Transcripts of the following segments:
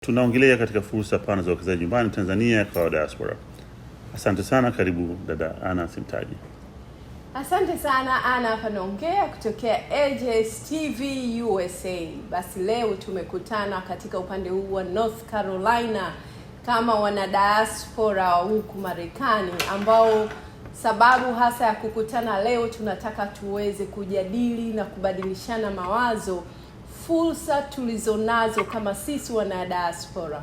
Tunaongelea katika fursa pana za uwekezaji nyumbani Tanzania kwa diaspora. Asante sana, karibu dada Ana Simtaji. Asante sana, Ana hapa naongea kutokea AJS TV USA. Basi leo tumekutana katika upande huu wa North Carolina kama wana diaspora huku Marekani, ambao sababu hasa ya kukutana leo tunataka tuweze kujadili na kubadilishana mawazo fursa tulizonazo kama sisi wana diaspora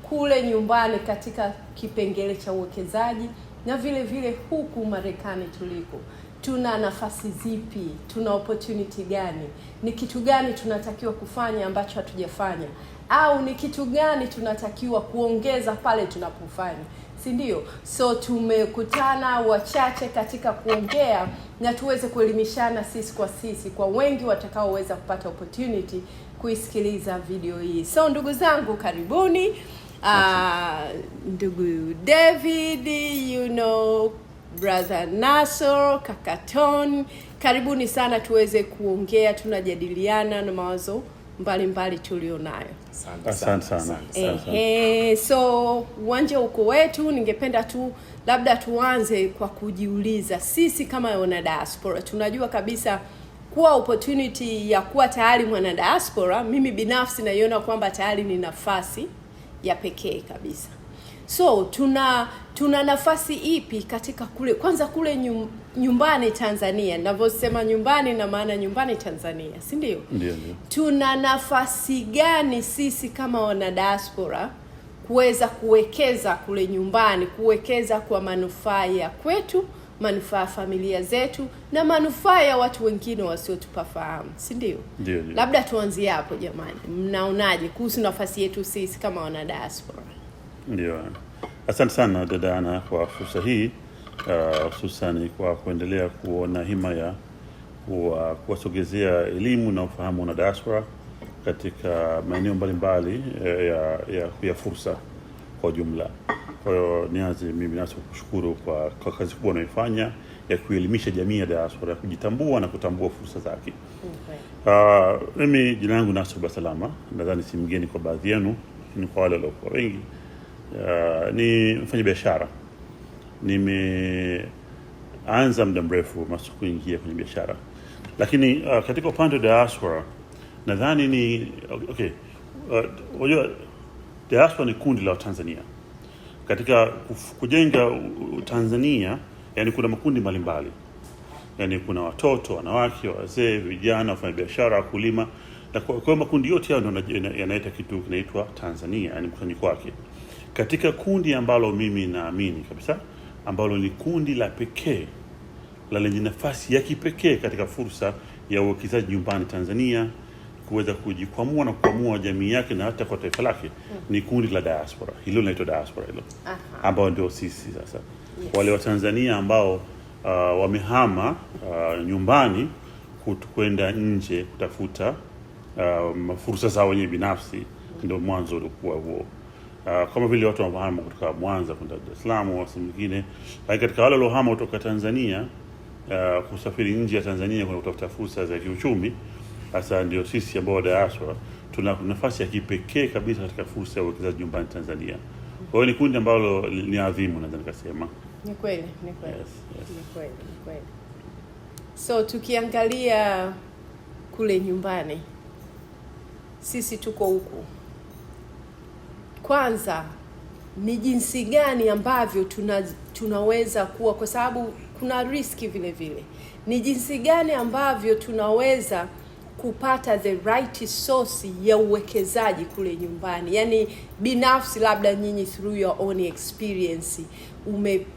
kule nyumbani katika kipengele cha uwekezaji, na vile vile huku Marekani tuliko. Tuna nafasi zipi? Tuna opportunity gani? Ni kitu gani tunatakiwa kufanya ambacho hatujafanya? Au ni kitu gani tunatakiwa kuongeza pale tunapofanya? Si ndio? So tumekutana wachache katika kuongea na tuweze kuelimishana sisi kwa sisi, kwa wengi watakaoweza kupata opportunity kuisikiliza video hii. So ndugu zangu, karibuni. Ndugu David, brother Nasor, Kakaton, karibuni sana tuweze kuongea, tunajadiliana na mawazo mbalimbali tulionayo. Asante sana. So uwanja uko wetu. Ningependa tu labda tuanze kwa kujiuliza, sisi kama wana diaspora tunajua kabisa kuwa opportunity ya kuwa tayari mwana diaspora, mimi binafsi naiona kwamba tayari ni nafasi ya pekee kabisa. So tuna nafasi ipi katika kule nyumbani Tanzania? Ninavyosema nyumbani na maana nyumbani Tanzania, si ndio? Ndio. Tuna nafasi gani sisi kama wana diaspora kuweza kuwekeza kule nyumbani, kuwekeza kwa manufaa ya kwetu, manufaa ya familia zetu na manufaa ya watu wengine wasiotupafahamu, si ndio? Ndio. Labda tuanzie hapo jamani. Mnaonaje kuhusu nafasi yetu sisi kama wana diaspora? Ndio. Asante sana dada Ana kwa fursa hii, hususan kwa kuendelea kuona hima ya kuwasogezea elimu na ufahamu na diaspora katika maeneo mbalimbali ya fursa kwa jumla. Kwa hiyo nianze mimi nasi kushukuru kwa kazi kubwa unayoifanya ya kuelimisha jamii ya diaspora kujitambua na kutambua fursa zake. Mimi jina langu Nasor Basalama, nadhani si mgeni kwa baadhi yenu, ni kwa wale waliokuwa wengi. Ni mfanya biashara. Nimeanza muda mrefu masuala kuingia kwenye biashara. Lakini katika upande wa diaspora nadhani ni unajua diaspora ni kundi la Tanzania. Katika kujenga Tanzania, yani kuna makundi mbalimbali. Yani kuna watoto, wanawake, wazee, vijana, wafanya biashara, wakulima, na kwa makundi yote yao yanaita kitu kinaitwa Tanzania, yani mkusanyiko wake. Katika kundi ambalo mimi naamini kabisa, ambalo ni kundi la pekee la lenye nafasi ya kipekee katika fursa ya uwekezaji nyumbani Tanzania kuweza kujikwamua na kuamua jamii yake na hata kwa taifa lake, ni kundi la diaspora. Hilo linaitwa diaspora hilo. Ambao ndio sisi sasa. Yes. Wale wa Tanzania ambao wamehama nyumbani kwenda nje kutafuta fursa zao wenyewe binafsi, ndio mwanzo ulikuwa huo. Kama vile watu wamehama kutoka Mwanza kwenda Dar es Salaam au sehemu nyingine. Katika wale waliohama kutoka Tanzania kusafiri nje ya Tanzania kwa kutafuta fursa za kiuchumi, sasa ndio sisi ambao diaspora tuna nafasi ya kipekee kabisa katika fursa ya uwekezaji nyumbani Tanzania. Kwa hiyo ni kundi ambalo ni adhimu, naweza nikasema. Ni kweli. Yes. Ni kweli. So tukiangalia kule nyumbani, sisi tuko huku. Kwanza ni jinsi gani ambavyo tunaweza kuwa, kwa sababu kuna riski vile vile. Ni jinsi gani ambavyo tunaweza kupata the right source ya uwekezaji kule nyumbani. Yani binafsi, labda nyinyi through your own experience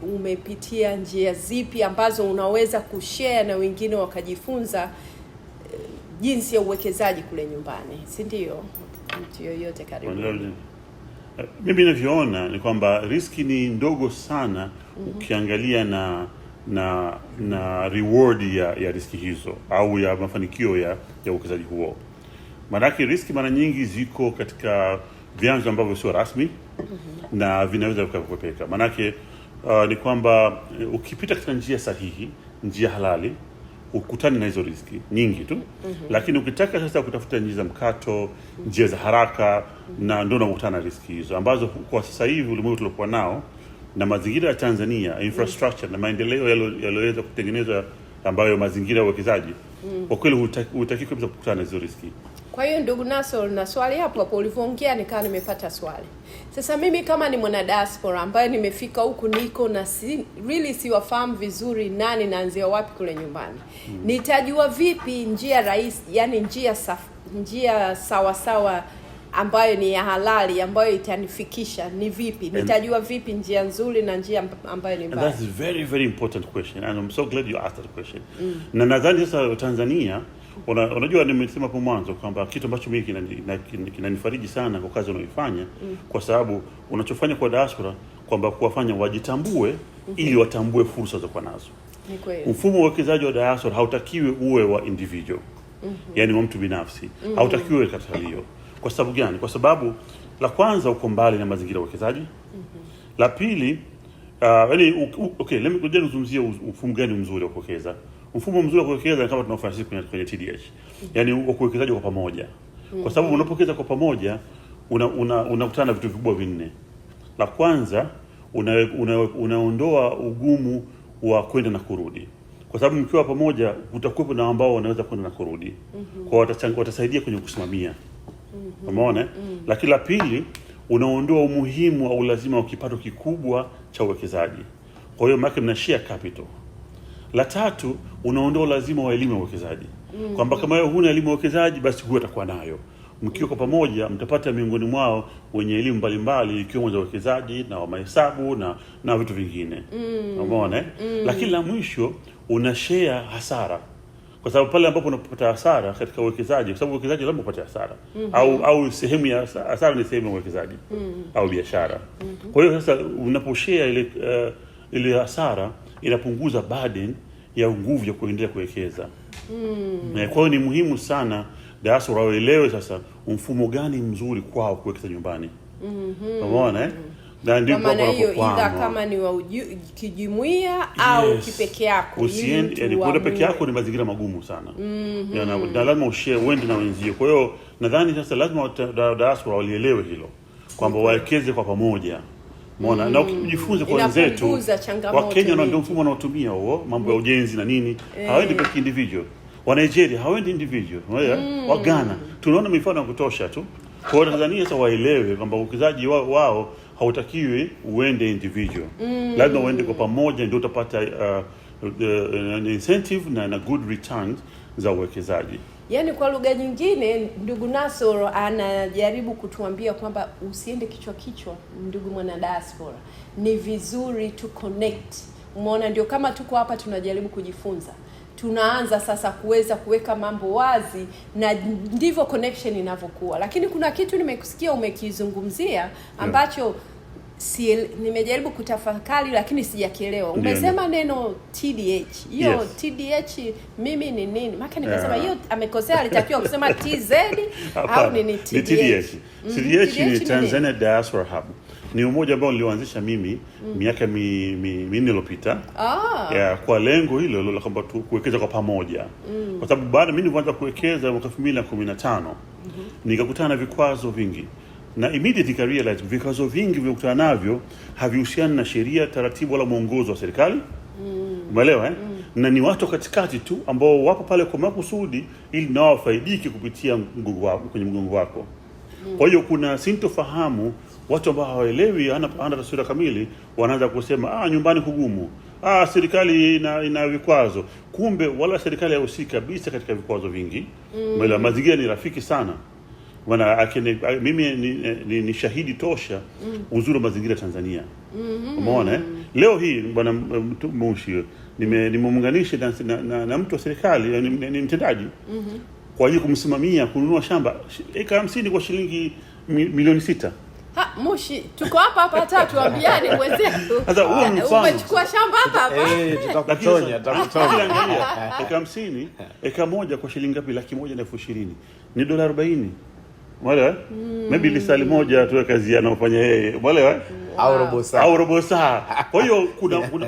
umepitia njia zipi ambazo unaweza kushare na wengine wakajifunza jinsi ya uwekezaji kule nyumbani, si ndio? Mtu yoyote karibu. Mimi ninavyoona ni kwamba riski ni ndogo sana ukiangalia na reward ya riski hizo au ya mafanikio ya uwekezaji huo. Maanake riski mara nyingi ziko katika vyanzo ambavyo sio rasmi na vinaweza vikakopeka. Maanake ni kwamba ukipita katika njia sahihi, njia halali, ukutane na hizo riski nyingi tu. Lakini ukitaka sasa kutafuta njia za mkato, njia za haraka, na ndio unakutana na riski hizo ambazo kwa sasa hivi ulimwengu tuliokuwa nao na mazingira ya Tanzania, infrastructure na maendeleo yaliyoweza kutengenezwa ambayo mazingira ya uwekezaji, kwa kweli hutaki kabisa kukutana na hizo riski. Kwa hiyo ndugu Nasor, na swali hapo ulivyoongea nikawa nimepata swali. Sasa mimi kama ni mwana diaspora ambaye nimefika huku niko na siwafahamu vizuri nani naanzia wapi kule nyumbani. Nitajua vipi njia rahisi, yani njia sawa ambayo ni ya halali ambayo itanifikisha ni vipi? Nitajua vipi njia nzuri na njia ambayo ni mbaya? That's a very very important question and I'm so glad you asked that question. Na nadhani sasa Tanzania unajua nimesema hapo mwanzo kwamba kitu ambacho mimi kinanifariji sana kwa kazi unayoifanya kwa sababu unachofanya kwa diaspora kwamba kuwafanya wajitambue ili watambue fursa za kwa nazo. Ni kweli. Mfumo wa uwekezaji wa diaspora hautakiwi uwe wa individual. Yani wa mtu binafsi. Hautakiwi katika hiyo. Kwa sababu gani? Kwa sababu la kwanza uko mbali na mazingira ya uwekezaji. La pili okay, let me kuzungumzia mfumo gani mzuri wa kuwekeza. Mfumo mzuri wa kuwekeza kama tunaofanya sisi kwenye TDH. Yaani uwekezaji kwa pamoja. Kwa sababu unapowekeza kwa pamoja unakutana na vitu vikubwa vinne. La kwanza unaondoa ugumu wa kwenda na kurudi. Kwa sababu mkiwa pamoja utakuwepo na ambao wanaweza kwenda na kurudi. Kwa watasaidia kwenye kusimamia. Umeona? Lakini la pili unaondoa umuhimu au lazima wa kipato kikubwa cha uwekezaji. Kwa hiyo maana mna share capital. La tatu unaondoa lazima wa elimu ya uwekezaji. Kwamba kama wewe huna elimu ya uwekezaji basi huwa utakuwa nayo. Mkiwa kwa pamoja mtapata miongoni mwao wenye elimu mbalimbali ikiwemo za uwekezaji na wa mahesabu na vitu vingine. Umeona? Lakini la mwisho una share hasara. Kwa sababu pale ambapo unapata hasara katika uwekezaji, kwa sababu uwekezaji lazima upate hasara au sehemu ya hasara ni sehemu ya uwekezaji au biashara. Kwa hiyo sasa unaposhare ile hasara inapunguza burden ya nguvu ya kuendelea kuwekeza. Kwa hiyo ni muhimu sana diaspora waelewe sasa mfumo gani mzuri kwao kuwekeza nyumbani. Umeona Na ndipo kwa maana hiyo kama ni wa kijumuiya au kipeke yako. Usiende kwa peke yako ni mazingira magumu sana. Na lazima ushare uende na wenzio. Kwa hiyo nadhani sasa lazima diaspora walielewe hilo kwamba wawekeze kwa pamoja. Umeona? Na ukijifunze kwa wenzetu wa Kenya ndio mfumo wanaotumia huo mambo ya ujenzi na nini. Hawaendi peke individual. Wa Nigeria hawaendi individual. Wa Ghana tunaona mifano ya kutosha tu. Kwa Tanzania sasa waelewe kwamba uwekezaji wao hautakiwi uende individual. Lazima uende kwa pamoja ndio utapata incentive na good returns za uwekezaji. Yaani kwa lugha nyingine ndugu Nasor anajaribu kutuambia kwamba usiende kichwa ndugu mwana diaspora. Ni vizuri to connect. Umeona ndio kama tuko hapa tunajaribu kujifunza. Tunaanza sasa kuweza kuweka mambo wazi na ndivyo connection inavyokuwa. Lakini kuna kitu nimekusikia umekizungumzia ambacho nimejaribu kutafakari lakini sijakielewa. Umesema neno TDH. Hiyo TDH mimi ni nini? Maana nikasema hiyo amekosea, alitakiwa kusema TZ au nini TDH. TDH ni Tanzania Diaspora Hub. Ni umoja ambao nilianzisha mimi miaka minne iliyopita. Kwa lengo hilo la kwamba kuwekeza kwa pamoja. Kwa sababu baada mimi nilianza kuwekeza mwaka 2015 nikakutana na vikwazo vingi. Na immediately realize vikwazo vingi vilivyokutana navyo havihusiani na sheria, taratibu wala mwongozo wa serikali. Umeelewa Na ni watu katikati tu ambao wapo pale kwa makusudi ili nao wafaidike kupitia kwenye mgongo wako. Kwa hiyo kuna sintofahamu, watu ambao hawaelewi ana taswira kamili wanaanza kusema nyumbani kugumu. Serikali ina vikwazo. Kumbe wala serikali haihusiki kabisa katika vikwazo vingi. Mbele mazingira ni rafiki sana. Maana mimi ni shahidi tosha uzuri wa mazingira Tanzania. Umeona leo hii bwana Mushi nimemuunganisha na mtu wa serikali ni mtendaji kwa hiyo kumsimamia kununua shamba eka 50 kwa shilingi milioni 6. Mushi tuko hapa hata tuambiane wenzetu. Sasa huo ni mfano. Umechukua shamba hapa. Tutakutonya. Eka 50, eka moja kwa shilingi ngapi? 120,000. Ni dola 40. Umeelewa? Maybe lisali moja tu kazi anayofanya yeye. Umeelewa? au robo saa. Kwa hiyo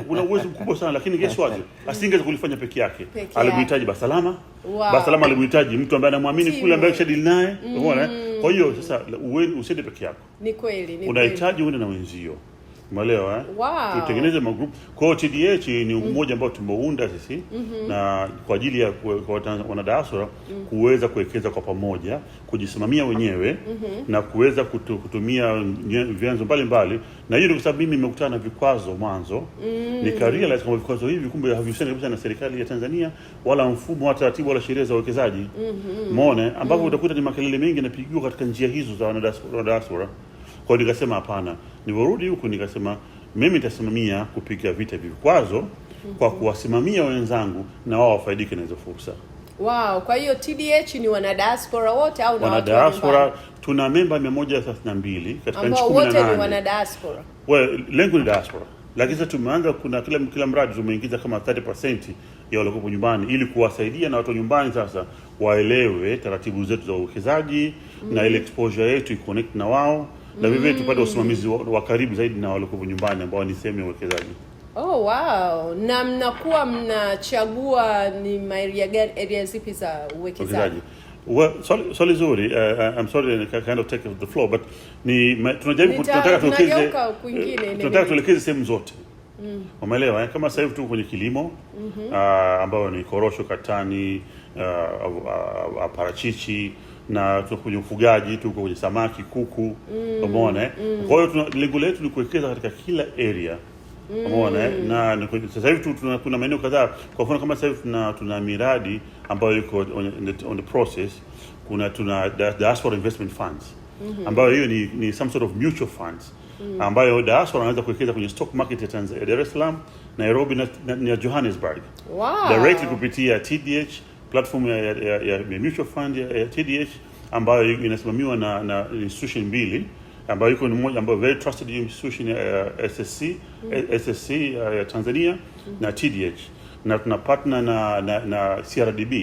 kuna uwezo mkubwa sana, lakini guess what, asingeweza kulifanya peke yake. Alimhitaji Basalama. Basalama alimhitaji mtu ambaye anamwamini kule, ambaye shadili naye, unaona. Kwa hiyo sasa usiende peke yako. Ni kweli, unahitaji uende na wenzio. Umeelewa Tutengeneze magroup. Kwa TDH ni mmoja ambao tumeunda sisi na kwa ajili ya wana diaspora kuweza kuwekeza kwa pamoja, kujisimamia wenyewe na kuweza kutumia vyanzo mbalimbali. Na hiyo ndio kwa sababu mimi nimekutana na vikwazo mwanzo. Nikarealize kama vikwazo hivi kumbe havihusiani kabisa na serikali ya Tanzania wala mfumo wa taratibu wala sheria za uwekezaji. Umeona ambapo utakuta ni makelele mengi yanapigiwa katika njia hizo za wana diaspora. Kwa hiyo nikasema hapana, nivorudi huku nikasema mimi nitasimamia kupiga vita vikwazo kwa kuwasimamia wenzangu na wao wafaidike na hizo fursa. Kwa hiyo TDH ni wana diaspora wote au na watu wana diaspora? Tuna memba 132 katika nchi 18. Wote ni wana diaspora. Lengo ni diaspora. Lakini sasa tumeanza, kuna kila mradi tumeingiza kama 30% ya wale kwa nyumbani ili kuwasaidia na watu nyumbani sasa waelewe taratibu zetu za uwekezaji na ile exposure yetu iconnect na wao. Na vivyo tupate usimamizi wa karibu zaidi na wale kwa nyumbani ambao ni sehemu ya uwekezaji. Na mnakuwa mnachagua ni area zipi za uwekezaji? Swali zuri. I'm sorry I kind of take the floor, but tunajaribu tunataka tuelekeze sehemu zote. Umeelewa? Kama sasa hivi tuko kwenye kilimo ambao ni korosho, katani, parachichi, na tuko kwenye ufugaji, tuko kwenye samaki, kuku. Umeona? Kwa hiyo lengo letu ni kuwekeza katika kila area. Umeona? Na sasa hivi kuna maeneo kadhaa. Kwa mfano kama sasa hivi tuna miradi ambayo iko on the process. Tuna diaspora investment funds ambayo hiyo ni some sort of mutual funds ambayo diaspora anaweza kuwekeza kwenye stock market ya Tanzania, Dar es Salaam, Nairobi na Johannesburg. Directly kupitia TDH, platform ya mutual fund ya TDH ambayo inasimamiwa na institution mbili, ambayo iko ni moja ambayo very trusted institution ya SSC ya Tanzania na TDH, na tuna partner na CRDB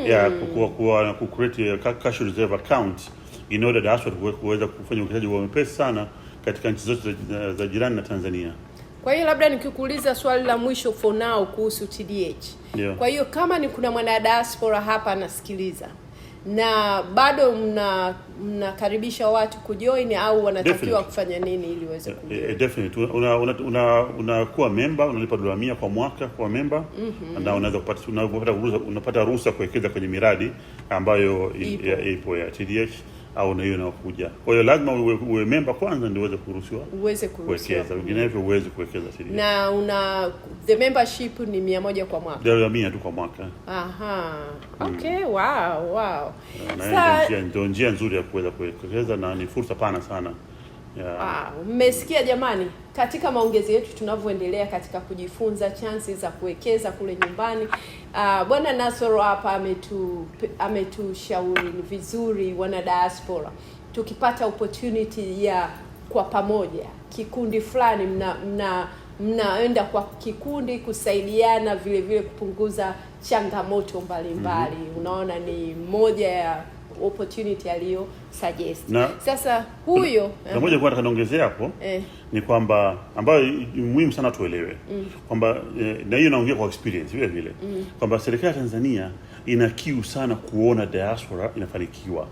ya ku create a cash reserve account in order diaspora kuweza kufanya uwekezaji wa mepesi sana katika nchi zote za jirani na Tanzania. Kwa hiyo labda nikikuuliza swali la mwisho for now kuhusu TDH. Kwa hiyo kama ni kuna mwana diaspora hapa anasikiliza na bado mnakaribisha watu kujoin au wanatakiwa kufanya nini ili waweze kujoin? Definitely. Unakuwa member, unalipa $100 kwa mwaka kwa member, na unapata ruhusa kuwekeza kwenye miradi ambayo ipo ya TDH au na hiyo inayokuja. Kwa hiyo lazima uwe member kwanza ndio uweze kuwekeza. Vinginevyo uweze kuwekeza TDH. Na the membership ni 100 kwa mwaka. $100 tu kwa mwaka. Okay, wow. Ndio njia nzuri ya kuweza kuwekeza na ni fursa pana sana. Mmesikia jamani, katika maongezi yetu tunavyoendelea katika kujifunza chances za kuwekeza kule nyumbani, Bwana Nasoro hapa ametushauri vizuri wana diaspora. Tukipata opportunity ya kwa pamoja, kikundi fulani mnaenda kwa kikundi kusaidiana vile vile kupunguza changamoto mbalimbali. Unaona ni moja ya opportunity aliyo suggest. Sasa huyo na moja kwa natakaongezea hapo ni kwamba ambayo ni muhimu sana tuelewe kwamba na hiyo naongea kwa experience vile vile kwamba serikali ya Tanzania ina kiu sana kuona diaspora inafanikiwa.